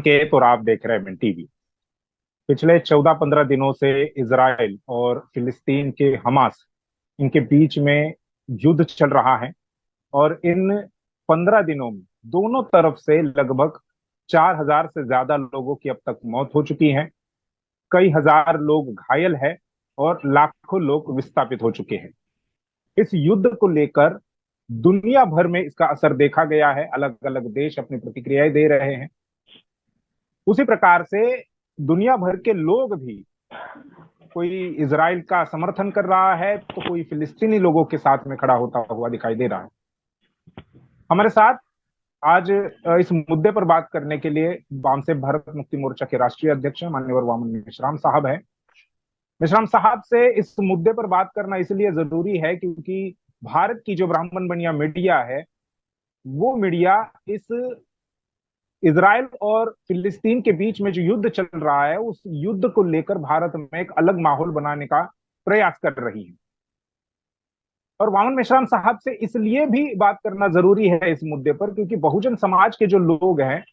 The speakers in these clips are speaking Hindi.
संकेत और आप देख रहे हैं टीवी। पिछले 14-15 दिनों से इजराइल और फिलिस्तीन के हमास इनके बीच में युद्ध चल रहा है। और इन 15 दिनों में दोनों तरफ से लगभग 4,000 से ज्यादा लोगों की अब तक मौत हो चुकी है। कई हजार लोग घायल हैं और लाखों लोग विस्थापित हो चुके हैं। इस युद्ध को लेकर दुनिया भर में इसका असर देखा गया है। अलग अलग देश अपनी प्रतिक्रियाएं दे रहे हैं। उसी प्रकार से दुनिया भर के लोग भी, कोई इजराइल का समर्थन कर रहा है तो कोई फिलिस्तीनी लोगों के साथ में खड़ा होता हुआ दिखाई दे रहा है। हमारे साथ आज इस मुद्दे पर बात करने के लिए वाम से भारत मुक्ति मोर्चा के राष्ट्रीय अध्यक्ष माननीय वामन मेश्राम साहब हैं। मेश्राम साहब से इस मुद्दे पर बात करना इसलिए जरूरी है क्योंकि भारत की जो ब्राह्मण बनिया मीडिया है, वो मीडिया इस इजराइल और फिलिस्तीन के बीच में जो युद्ध चल रहा है, उस युद्ध को लेकर भारत में एक अलग माहौल बनाने का प्रयास कर रही है। और वामन मेश्राम साहब से इसलिए भी बात करना जरूरी है इस मुद्दे पर क्योंकि बहुजन समाज के जो लोग हैं,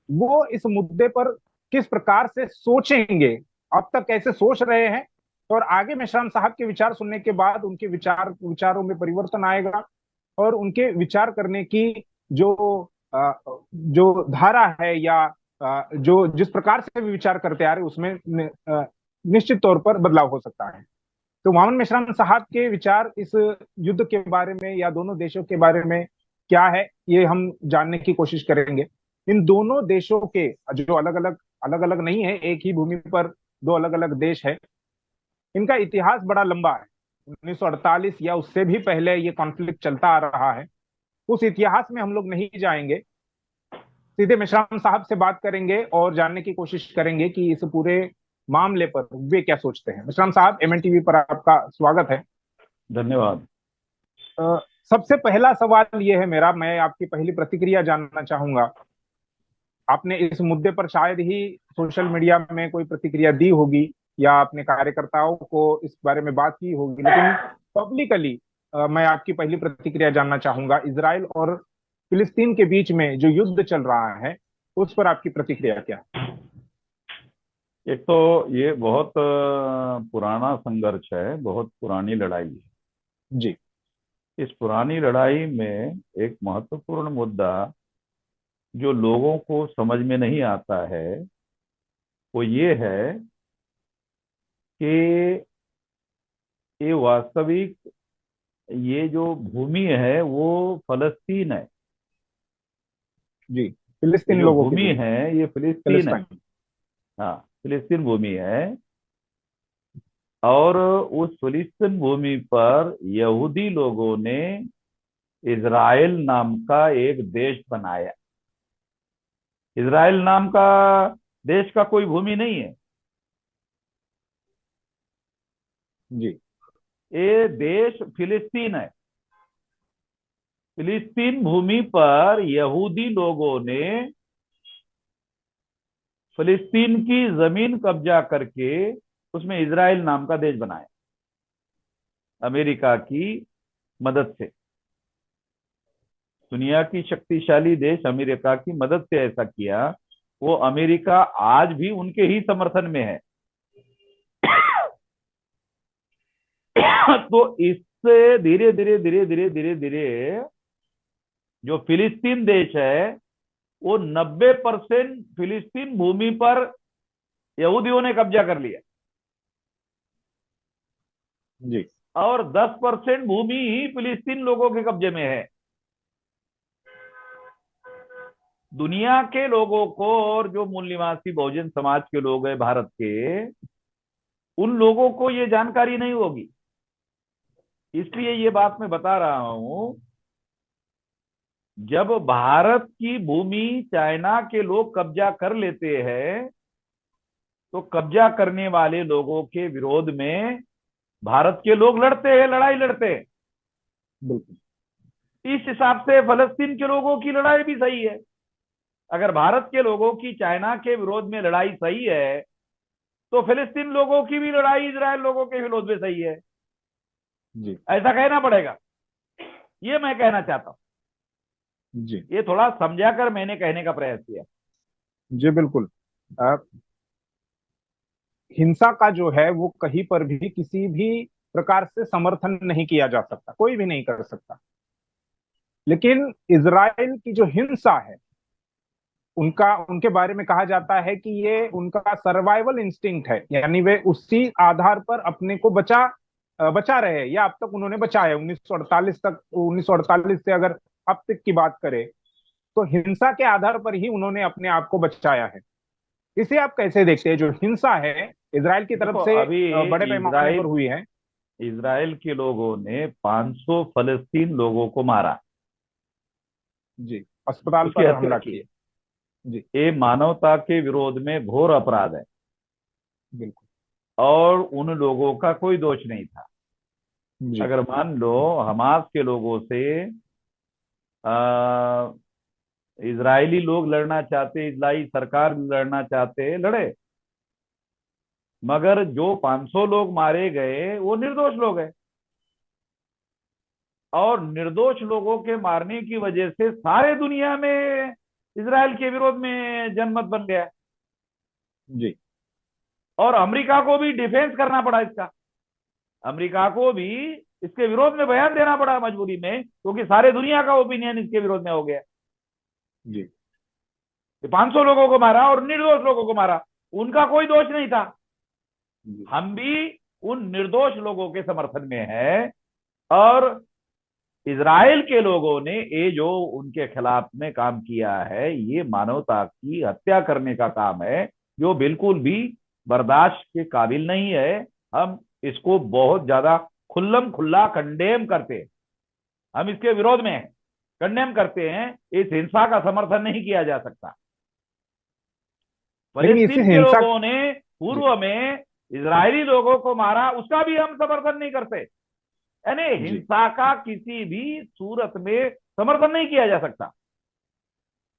वो इस मुद्दे पर किस प्रकार से सोचेंगे, अब तक कैसे सोच रहे हैं, और आगे मेश्राम साहब के विचार सुनने के बाद उनके विचारों में परिवर्तन आएगा। और उनके विचार करने की जो जो धारा है, या जो जिस प्रकार से भी विचार करते आ रहे, उसमें निश्चित तौर पर बदलाव हो सकता है। तो वामन मेश्राम साहब के विचार इस युद्ध के बारे में या दोनों देशों के बारे में क्या है, ये हम जानने की कोशिश करेंगे। इन दोनों देशों के जो अलग अलग नहीं है, एक ही भूमि पर दो अलग अलग देश है, इनका इतिहास बड़ा लंबा है। 1948 या उससे भी पहले ये कॉन्फ्लिक्ट चलता आ रहा है। उस इतिहास में हम लोग नहीं जाएंगे, सीधे मेश्राम साहब से बात करेंगे और जानने की कोशिश करेंगे कि इस पूरे मामले पर वे क्या सोचते हैं। मेश्राम साहब, एमएन टीवी पर आपका स्वागत है। धन्यवाद। सबसे पहला सवाल ये है मेरा, मैं आपकी पहली प्रतिक्रिया जानना चाहूंगा। आपने इस मुद्दे पर शायद ही सोशल मीडिया में कोई प्रतिक्रिया दी होगी या अपने कार्यकर्ताओं को इस बारे में बात की होगी, लेकिन पब्लिकली मैं आपकी पहली प्रतिक्रिया जानना चाहूंगा। इजराइल और फिलिस्तीन के बीच में जो युद्ध चल रहा है, उस पर आपकी प्रतिक्रिया क्या है? एक तो ये बहुत पुराना संघर्ष है, बहुत पुरानी लड़ाई है। जी। इस पुरानी लड़ाई में एक महत्वपूर्ण मुद्दा जो लोगों को समझ में नहीं आता है, वो ये है कि ये वास्तविक ये जो भूमि है वो फलस्तीन है। जी। ये फिलिस्तीन जो लोगों की भूमि भूमि, है ये फिलिस्तीन है। फिलिस्तीन। हाँ, फिलिस्तीन भूमि है। और उस फिलिस्तीन भूमि पर यहूदी लोगों ने इज़राइल नाम का एक देश बनाया। इज़राइल नाम का देश का कोई भूमि नहीं है। जी। ये देश फिलिस्तीन है। फिलिस्तीन भूमि पर यहूदी लोगों ने फिलिस्तीन की जमीन कब्जा करके उसमें इज़राइल नाम का देश बनाया, अमेरिका की मदद से। दुनिया की शक्तिशाली देश अमेरिका की मदद से ऐसा किया। वो अमेरिका आज भी उनके ही समर्थन में है। तो इससे धीरे धीरे धीरे धीरे धीरे धीरे जो फिलिस्तीन देश है वो 90% फिलिस्तीन भूमि पर यहूदियों ने कब्जा कर लिया, जी। और 10% भूमि ही फिलिस्तीन लोगों के कब्जे में है। दुनिया के लोगों को और जो मूल निवासी बहुजन समाज के लोग हैं भारत के, उन लोगों को ये जानकारी नहीं होगी। इसलिए ये बात मैं बता रहा हूं, जब भारत की भूमि चाइना के लोग कब्जा कर लेते हैं तो कब्जा करने वाले लोगों के विरोध में भारत के लोग लड़ते हैं, लड़ाई लड़ते हैं। बिल्कुल। इस हिसाब से फलस्तीन के लोगों की लड़ाई भी सही है। अगर भारत के लोगों की चाइना के विरोध में लड़ाई सही है तो फिलिस्तीन लोगों की भी लड़ाई इजराइल लोगों के विरोध में सही है। जी। ऐसा कहना पड़ेगा, ये मैं कहना चाहता हूं। जी। ये थोड़ा समझा कर मैंने कहने का प्रयास किया। जी बिल्कुल। अ, हिंसा का जो है वो कहीं पर भी किसी भी प्रकार से समर्थन नहीं किया जा सकता, कोई भी नहीं कर सकता। लेकिन इजराइल की जो हिंसा है, उनका उनके बारे में कहा जाता है कि ये उनका सर्वाइवल इंस्टिंक्ट है, यानी वे उसी आधार पर अपने को बचा रहे हैं, या अब तक उन्होंने बचाया है 1948 तक। 1948 से अगर अब तक की बात करें, तो हिंसा के आधार पर ही उन्होंने अपने आप को बचाया है। इसे आप कैसे देखते हैं, जो हिंसा है इजराइल की तरफ देखो, से अभी बड़े पैमाने पर इजराइल हुई है? इजराइल के लोगों ने 500 फलस्तीन लोगों को मारा, जी। अस्पताल उसकी पर हत्या हमला की। किए। जी। ये मानवता के विरोध में घोर अपराध है, बिल्कुल। और उन लोगों का कोई दोष नहीं था। जी। अगर मान लो हमास के लोगों से आ, इजरायली लोग लड़ना चाहते, इजराइली सरकार लड़ना चाहते, लड़े। मगर जो 500 लोग मारे गए वो निर्दोष लोग हैं, और निर्दोष लोगों के मारने की वजह से सारे दुनिया में इसराइल के विरोध में जनमत बन गया। जी। और अमेरिका को भी डिफेंस करना पड़ा इसका। अमेरिका को भी इसके विरोध में बयान देना पड़ा मजबूरी में, क्योंकि सारे दुनिया का ओपिनियन इसके विरोध में हो गया। जी। 500 लोगों को मारा और निर्दोष लोगों को मारा, उनका कोई दोष नहीं था। जी। हम भी उन निर्दोष लोगों के समर्थन में है। और इजराइल के लोगों ने ये जो उनके खिलाफ में काम किया है, ये मानवता की हत्या करने का काम है, जो बिल्कुल भी बर्दाश्त के काबिल नहीं है। हम इसको बहुत ज्यादा खुल्लम खुल्ला कंडेम करते हैं, हम इसके विरोध में हैं, कंडेम करते हैं। इस हिंसा का समर्थन नहीं किया जा सकता। लेकिन इसी फलस्तीन के हिंसा। लोगों ने जी। पूर्व में इजरायली लोगों को मारा, उसका भी हम समर्थन नहीं करते। यानी जी। हिंसा का किसी भी सूरत में समर्थन नहीं किया जा सकता।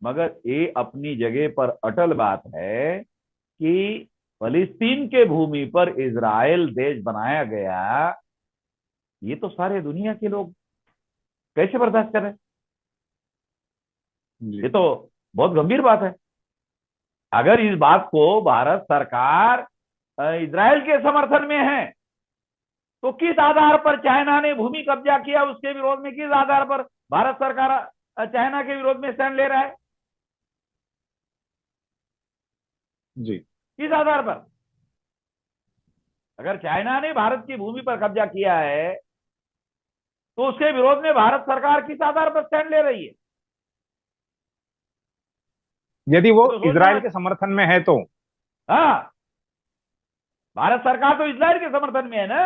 मगर ये अपनी जगह पर अटल बात है कि फलस्तीन के भूमि पर इजराइल देश बनाया गया, ये तो सारे दुनिया के लोग कैसे बर्दाश्त कर रहे हैं? जी। ये तो बहुत गंभीर बात है। अगर इस बात को भारत सरकार इजराइल के समर्थन में है, तो किस आधार पर चाइना ने भूमि कब्जा किया उसके विरोध में, किस आधार पर भारत सरकार चाइना के विरोध में स्टैंड ले रहा है? जी। किस आधार पर? अगर चाइना ने भारत की भूमि पर कब्जा किया है, तो उसके विरोध में भारत सरकार किस आधार पर स्टैंड ले रही है? यदि वो ये तो सोचना इजराइल है। के समर्थन में है तो। हाँ, भारत सरकार तो इजराइल के समर्थन में है ना।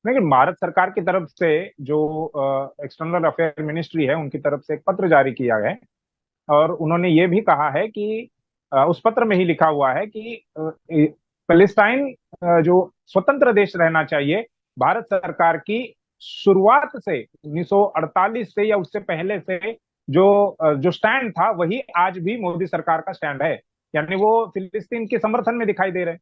लेकिन भारत सरकार की तरफ से जो एक्सटर्नल अफेयर मिनिस्ट्री है, उनकी तरफ से एक पत्र जारी किया है, और उन्होंने ये भी कहा है कि उस पत्र में ही लिखा हुआ है कि पैलेस्टाइन जो स्वतंत्र देश रहना चाहिए। भारत सरकार की शुरुआत से 1948 से या उससे पहले से जो स्टैंड था, वही आज भी मोदी सरकार का स्टैंड है। यानी वो फिलिस्तीन के समर्थन में दिखाई दे रहे हैं।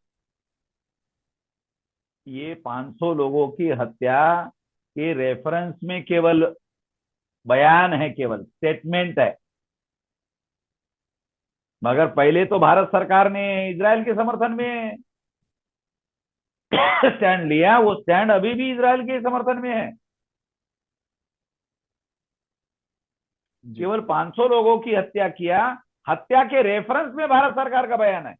ये 500 लोगों की हत्या के रेफरेंस में केवल बयान है, केवल स्टेटमेंट है। मगर पहले तो भारत सरकार ने इजराइल के समर्थन में स्टैंड लिया, वो स्टैंड अभी भी इजराइल के समर्थन में है। जी। केवल 500 लोगों की हत्या किया, हत्या के रेफरेंस में भारत सरकार का बयान है।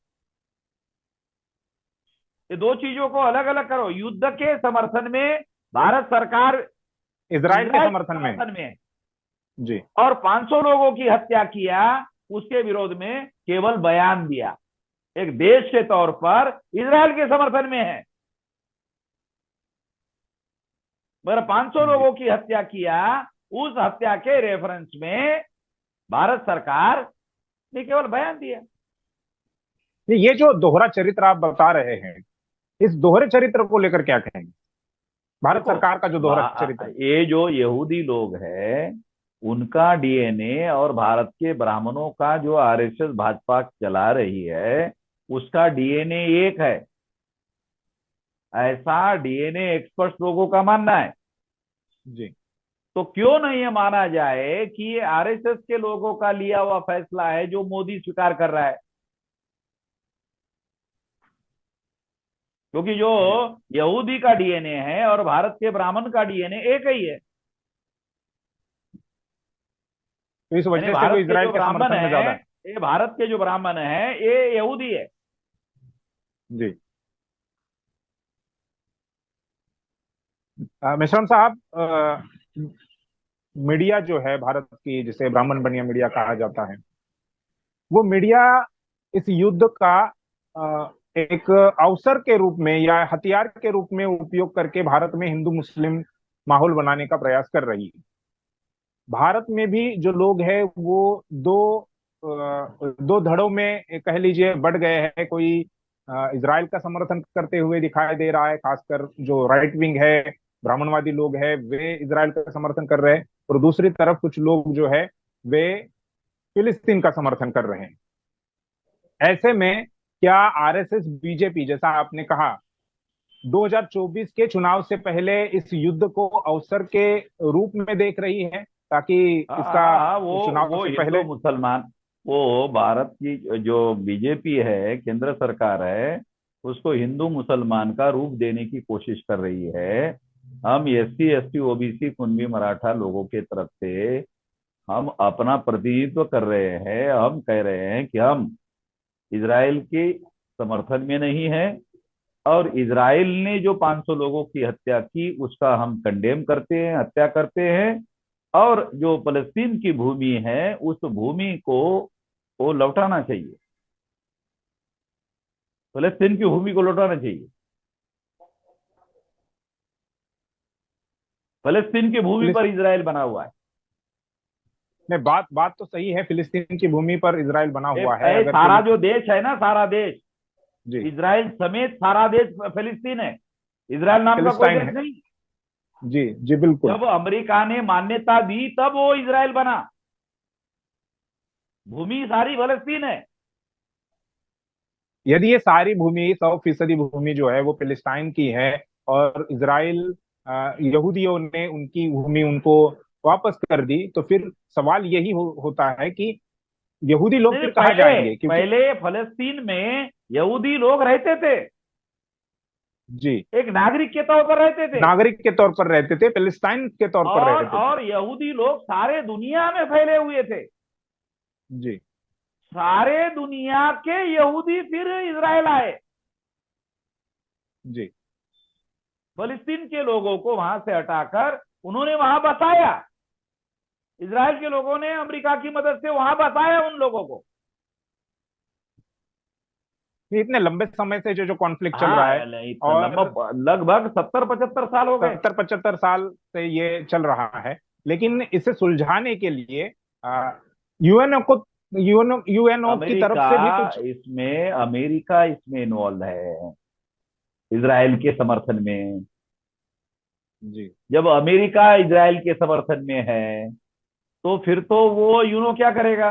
ये दो चीजों को अलग अलग करो। युद्ध के समर्थन में भारत सरकार इसराइल के इजराइल के समर्थन में। समर्थन में है, जी। और 500 लोगों की हत्या किया उसके विरोध में केवल बयान दिया, एक देश के तौर पर इजराइल के समर्थन में है। मगर 500 जी। लोगों की हत्या किया, उस हत्या के रेफरेंस में भारत सरकार ने केवल बयान दिया। ये जो दोहरा चरित्र आप बता रहे हैं, इस दोहरे चरित्र को लेकर क्या कहेंगे? भारत देखो, सरकार का जो दोहरा चरित्र। ये जो यहूदी लोग हैं, उनका डीएनए और भारत के ब्राह्मणों का जो आरएसएस भाजपा चला रही है, उसका डीएनए एक है, ऐसा डीएनए एक्सपर्ट लोगों का मानना है। जी। तो क्यों नहीं ये माना जाए कि ये आरएसएस के लोगों का लिया हुआ फैसला है जो मोदी स्वीकार कर रहा है? क्योंकि जो जी। यहूदी का डीएनए है और भारत के ब्राह्मण का डीएनए एक ही है। तो इस यानी वजह से वो भारत के इजराइल जो के ब्राह्मण समर्थन में ज्यादा है, है। ये भारत के जो ब्राह्मण है ये यहूदी है। जी। मिश्रम साहब, मीडिया जो है भारत की, जिसे ब्राह्मण बनिया मीडिया कहा जाता है, वो मीडिया इस युद्ध का एक अवसर के रूप में या हथियार के रूप में उपयोग करके भारत में हिंदू मुस्लिम माहौल बनाने का प्रयास कर रही है। भारत में भी जो लोग हैं वो दो धड़ों में कह लीजिए बढ़ गए हैं। कोई इजराइल का समर्थन करते हुए दिखाई दे रहा है, खासकर जो राइट विंग है, ब्राह्मणवादी लोग हैं, वे इजराइल का समर्थन कर रहे हैं। और दूसरी तरफ कुछ लोग जो है वे फिलिस्तीन का समर्थन कर रहे हैं। ऐसे में क्या आरएसएस बीजेपी, जैसा आपने कहा, 2024 के चुनाव से पहले इस युद्ध को अवसर के रूप में देख रही है, ताकि हाँ इसका हाँ हाँ, वो चुनाव वो से हिंदू पहले। मुसलमान, वो भारत की जो बीजेपी है, केंद्र सरकार है, उसको हिंदू मुसलमान का रूप देने की कोशिश कर रही है। हम SC ST OBC Kunbi Maratha लोगों के तरफ से हम अपना प्रतिनिधित्व कर रहे हैं। हम कह रहे हैं कि हम इजराइल के समर्थन में नहीं है, और इजराइल ने जो 500 लोगों की हत्या की उसका हम कंडेम करते हैं, हत्या करते हैं। और जो फलस्तीन की भूमि है उस भूमि को वो लौटाना चाहिए, फलस्तीन की भूमि को लौटाना चाहिए। फलस्तीन की भूमि फिलिस- पर इजराइल बना हुआ है। नहीं, बात बात तो सही है, फिलिस्तीन की भूमि पर इजराइल बना हुआ है। अगर सारा जो फिलिस्तीन। देश है ना, सारा देश, जी। इजराइल समेत सारा देश फिलिस्तीन है। इजराइल नाम का कोई फिलिस्टाइन देश है। नहीं। जी जी, बिल्कुल। जब अमेरिका ने मान्यता दी तब वो इजराइल बना। भूमि सारी फलस्तीन है। यदि ये सारी भूमि, 100% भूमि जो है वो फिलिस्टाइन की है, और इजराइल यहूदियों ने उनकी भूमि उनको वापस कर दी, तो फिर सवाल यही होता है कि यहूदी लोग नहीं, फिर कहाँ पहले जाएंगे, क्योंकि। पहले फलस्तीन में यहूदी लोग रहते थे, जी। एक नागरिक के तौर पर रहते थे। नागरिक के तौर पर रहते थे, फिलिस्ताइन के तौर पर रहते थे। और यहूदी लोग सारे दुनिया में फैले हुए थे। जी सारे दुनिया के यहूदी फिर इजराइल आए। जी। फलस्तीन के लोगों को वहां से हटाकर उन्होंने वहां बसाया। इजराइल के लोगों ने अमेरिका की मदद से वहां बसाया उन लोगों को। ये इतने लंबे समय से जो जो कॉन्फ्लिक्ट चल रहा हाँ, है, इतना और लंबा, लगभग 70-75 साल हो गए। 70-75 साल से ये चल रहा है, लेकिन इसे सुलझाने के लिए यूएनओ को, यूएनओ की तरफ अमेरिका से भी कुछ। अमेरिका इसमें इन्वॉल्व है, इजराइल के समर्थन में। जी जब अमेरिका इजराइल के समर्थन में है तो फिर तो वो यूनो क्या करेगा?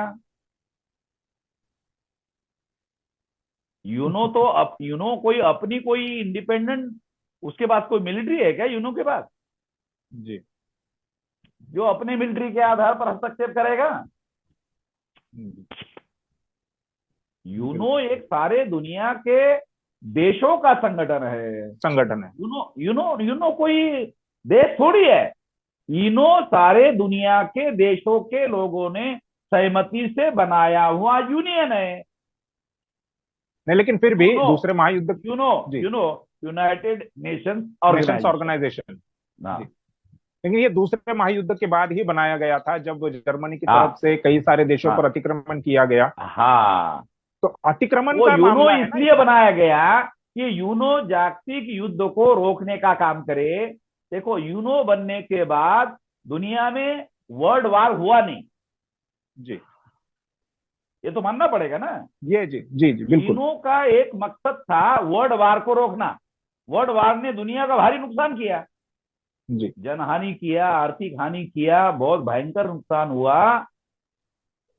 यूनो कोई अपनी कोई इंडिपेंडेंट, उसके पास कोई मिलिट्री है क्या यूनो के पास, जी। जो अपने मिलिट्री के आधार पर हस्तक्षेप करेगा? जी, यूनो बिल्कुल एक सारे दुनिया के देशों का संगठन है। संगठन है। यूनो यूनो यूनो कोई देश थोड़ी है। यूनो सारे दुनिया के देशों के लोगों ने सहमति से बनाया हुआ यूनियन है। नहीं, लेकिन फिर भी यूनो दूसरे महायुद्ध। यूनो जी। UNO United Nations Nations Organisation. Organisation. जी। हाँ लेकिन ये दूसरे महायुद्ध के बाद ही बनाया गया था, जब जर्मनी की तरफ हाँ से कई सारे देशों पर हाँ अतिक्रमण किया गया। हाँ। तो अतिक्रमण वो का यूनो मामला है ना इसलिए इसमें। बनाया गया कि यूनो जागतिक युद्ध को रोकने का काम करे। देखो, यूनो बनने के बाद दुनिया में वर्ल्ड वार हुआ नहीं, जी। ये तो मानना पड़ेगा ना। ये जी जी जी, बिल्कुल। यूनो का एक मकसद था वर्ल्ड वार को रोकना। वर्ल्ड वार ने दुनिया का भारी नुकसान किया, जी जनहानि किया, आर्थिक हानि किया, बहुत भयंकर नुकसान हुआ।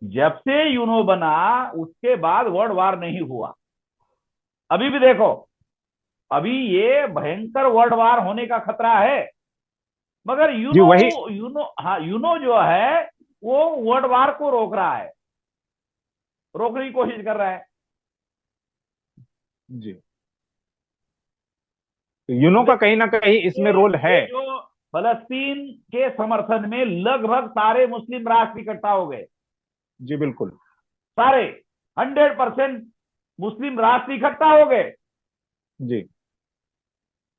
जब से यूनो बना उसके बाद वर्ल्ड वार नहीं हुआ। अभी भी देखो, अभी ये भयंकर वर्ल्ड वार होने का खतरा है। मगर जी वही। यूनो जो है वो वर्ल्ड वार को रोक रहा है, रोकने की कोशिश कर रहा है। जी, तो यूनो का कहीं ना कहीं इसमें रोल है। ये जो फलस्तीन के समर्थन में लगभग सारे मुस्लिम राष्ट्र इकट्ठा हो गए, जी बिल्कुल। सारे 100% मुस्लिम राष्ट्र इकट्ठा हो गए। जी।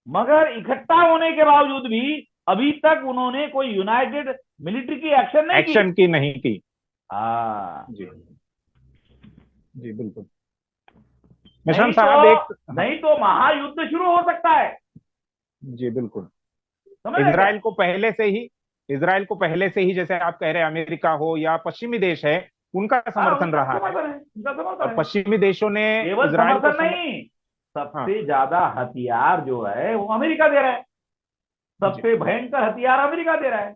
मगर इकट्ठा होने के बावजूद भी अभी तक उन्होंने कोई यूनाइटेड मिलिट्री की एक्शन नहीं की। एक्शन की नहीं की। हाँ। जी। जी बिल्कुल। मेहसान नहीं तो साहब एक, हाँ। नहीं तो महायुद्ध शुरू हो सकता है। जी बिल्कुल। समझ रहे क्या? इसराइल को पहले से ही, इसराइल को पहले से ही, जैसे आप कह रहे हैं, अमेरिका हो या पश्चिमी देश है, उनका हाँ, समर्थन उनका रहा है। समर्थन है, उनका समर्थन और है। पश्चिमी देशों ने केवल इसराइल को समर्थन नहीं, हाँ। सबसे ज्यादा हथियार जो है वो अमेरिका दे रहा है। जी। सबसे भयंकर हथियार अमेरिका दे रहा है,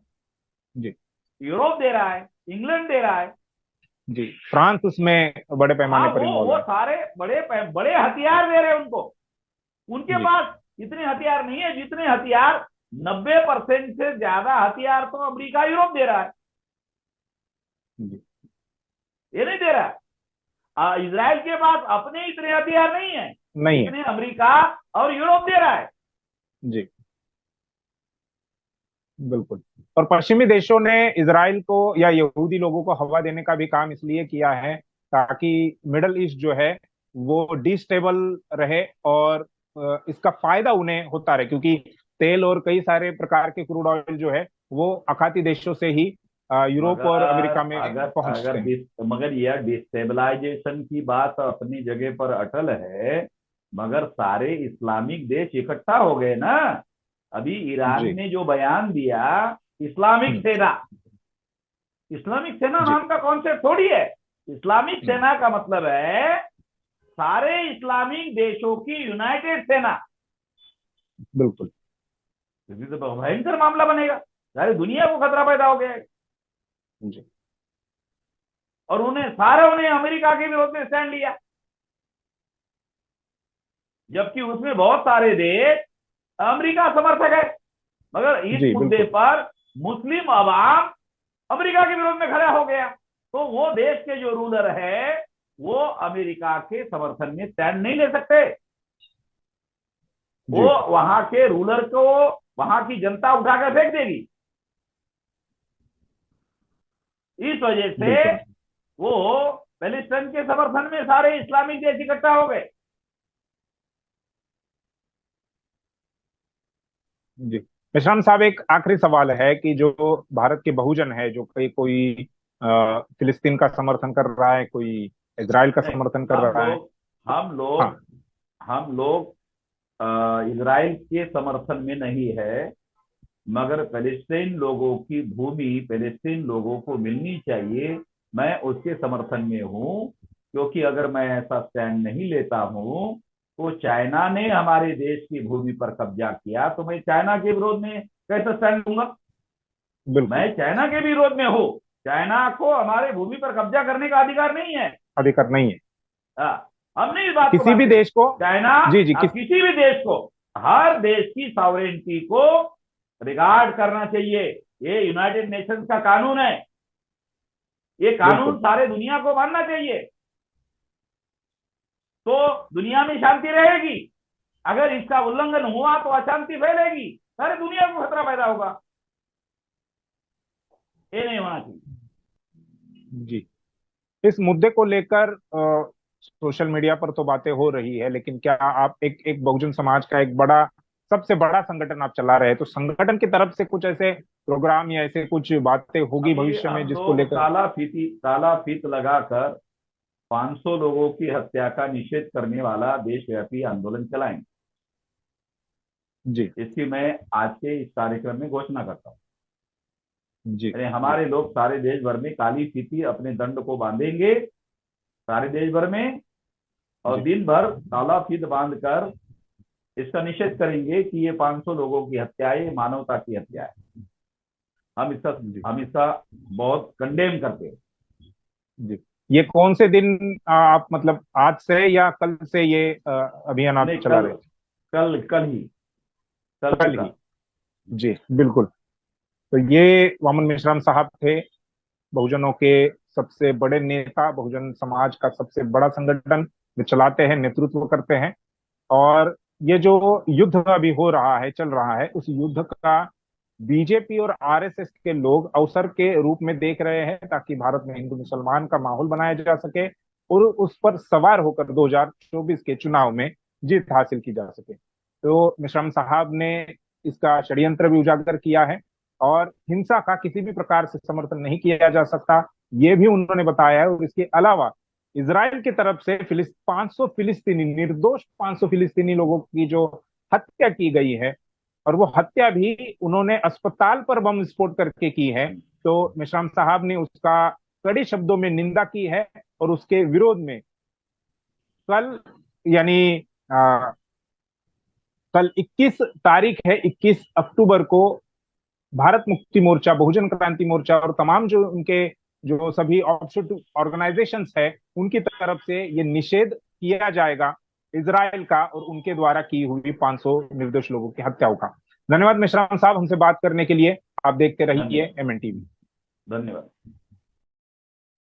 जी। यूरोप दे रहा है, इंग्लैंड दे रहा है। जी, फ्रांस उसमें बड़े हाँ, पैमाने पर इन्वॉल्व वो है। सारे बड़े बड़े हथियार दे रहे हैं उनको। उनके जी। पास इतने हथियार नहीं है जितने हथियार, 90% से ज्यादा हथियार तो अमेरिका यूरोप दे रहा है, जी। ये नहीं दे रहा है। इसराइल के पास अपने इतने हथियार नहीं है नहीं है। जितने अमेरिका और यूरोप दे रहा है। जी बिल्कुल। और पश्चिमी देशों ने इसराइल को या यहूदी लोगों को हवा देने का भी काम इसलिए किया है ताकि मिडल ईस्ट जो है वो डिस्टेबल रहे, और इसका फायदा उन्हें होता रहे, क्योंकि तेल और कई सारे प्रकार के क्रूड ऑयल जो है वो आखाती देशों से ही यूरोप और मगर अमेरिका में अगर पहुंचते अगर हैं। मगर यह डिस्टेबलाइजेशन की बात अपनी जगह पर अटल है। मगर सारे इस्लामिक देश इकट्ठा हो गए ना। अभी ईरान जी। ने जो बयान दिया, इस्लामिक हम्म। सेना, इस्लामिक सेना जी नाम का कॉन्सेप्ट थोड़ी है। इस्लामिक हम्म, सेना का मतलब है सारे इस्लामिक देशों की यूनाइटेड सेना। बिल्कुल। तो भयंकर मामला बनेगा, सारी दुनिया को खतरा पैदा हो गया है। जी। और उन्हें सारों ने अमेरिका के विरोध में स्टैंड लिया, जबकि उसमें बहुत सारे देश अमेरिका समर्थक है। मगर इस जी मुद्दे बिल्कुल। पर मुस्लिम अवाम अमेरिका के विरोध में खड़ा हो गया। तो वो देश के जो रूलर है वो अमेरिका के समर्थन में स्टैंड नहीं ले सकते। वो जी वहां के रूलर को वहां की जनता उठाकर फेंक देगी। इस वजह से बिल्कुल। वो पैलेस्टाइन के समर्थन में सारे इस्लामिक देश इकट्ठा हो गए। जी। विश्राम साहब एक आखिरी सवाल है कि जो भारत के बहुजन है, जो कोई कोई फिलिस्तीन का समर्थन कर रहा है, कोई इजराइल का नहीं, समर्थन कर हम रहा है। लोग हम लोग हाँ। हम लोग इजराइल के समर्थन में नहीं है। मगर पैलेस्टीन लोगों की भूमि पैलेस्टीन लोगों को मिलनी चाहिए, मैं उसके समर्थन में हूं। क्योंकि अगर मैं ऐसा स्टैंड नहीं लेता हूं तो चाइना ने हमारे देश की भूमि पर कब्जा किया, तो मैं चाइना के विरोध में कैसे स्टैंड लूंगा? मैं बिल्कुल। चाइना के विरोध में हूं। चाइना को हमारे भूमि पर कब्जा करने का अधिकार नहीं है। अधिकार नहीं है हम नहीं इस बात को किसी भी मानते। देश को। चाइना जी जी, किसी भी देश को, हर देश की सॉवरेनिटी को रिगार्ड करना चाहिए। ये यूनाइटेड नेशंस का कानून है। ये कानून बिल्कुल। सारे दुनिया को मानना चाहिए, तो दुनिया में शांति रहेगी। अगर इसका उल्लंघन हुआ तो अशांति फैलेगी, सारे दुनिया को खतरा पैदा होगा। ये नहीं होना चाहिए। जी। इस मुद्दे को लेकर सोशल मीडिया पर तो बातें हो रही है, लेकिन क्या आप एक एक बहुजन समाज का एक बड़ा, सबसे बड़ा संगठन आप चला रहे हैं, तो संगठन की तरफ से कुछ ऐसे प्रोग्राम या ऐसे कुछ बातें होगी अभी भविष्य में हम जिसको लोग लेकर। ताला फीत लगाकर 500 लोगों की हत्या का निषेध करने वाला देशव्यापी आंदोलन चलाएंगे। जी। इसकी मैं आज के इस कार्यक्रम में घोषणा करता हूँ। जी। यानी जी। हमारे लोग सारे देश भर में काली फीती अपने दंड को बांधेंगे, सारे देश भर में। और जी। दिन भर काला फीत बांधकर इसका निषेध करेंगे कि ये 500 लोगों की हत्या है, ये मानवता की हत्या है। हम इसका जी। हम इसका बहुत कंडेम करते हैं। जी। ये कौन से दिन आप मतलब आज से या कल से ये अभियान आप नहीं, चला कल रहे थे? कल कल ही, कल से कल ही। कल। जी बिल्कुल। तो ये वामन मेश्राम साहब थे, बहुजनों के सबसे बड़े नेता, बहुजन समाज का सबसे बड़ा संगठन वे चलाते हैं, नेतृत्व करते हैं। और ये जो युद्ध अभी हो रहा है, चल रहा है, उस युद्ध का बीजेपी और आरएसएस के लोग अवसर के रूप में देख रहे हैं, ताकि भारत में हिंदू मुसलमान का माहौल बनाया जा सके और उस पर सवार होकर 2024 के चुनाव में जीत हासिल की जा सके। तो मिश्रम साहब ने इसका षड्यंत्र भी उजागर किया है, और हिंसा का किसी भी प्रकार से समर्थन नहीं किया जा सकता, ये भी उन्होंने बताया है। और इसके अलावा इसराइल की तरफ से 500 फिलिस्तीनी, निर्दोष 500 फिलिस्तीनी लोगों की जो हत्या की गई है, और वो हत्या भी उन्होंने अस्पताल पर बम विस्फोट करके की है, तो मेश्राम साहब ने उसका कड़े शब्दों में निंदा की है। और उसके विरोध में कल, यानी आ, कल 21 तारीख है, 21 अक्टूबर को भारत मुक्ति मोर्चा, बहुजन क्रांति मोर्चा और तमाम जो उनके जो सभी ऑफशूट ऑर्गेनाइजेशंस है, उनकी तरफ से ये निषेध किया जाएगा इजराइल का और उनके द्वारा की हुई 500 निर्दोष लोगों की हत्याओं का। धन्यवाद मेश्राम साहब हमसे बात करने के लिए। आप देखते रहिए धन्यवाद। MNTV। धन्यवाद।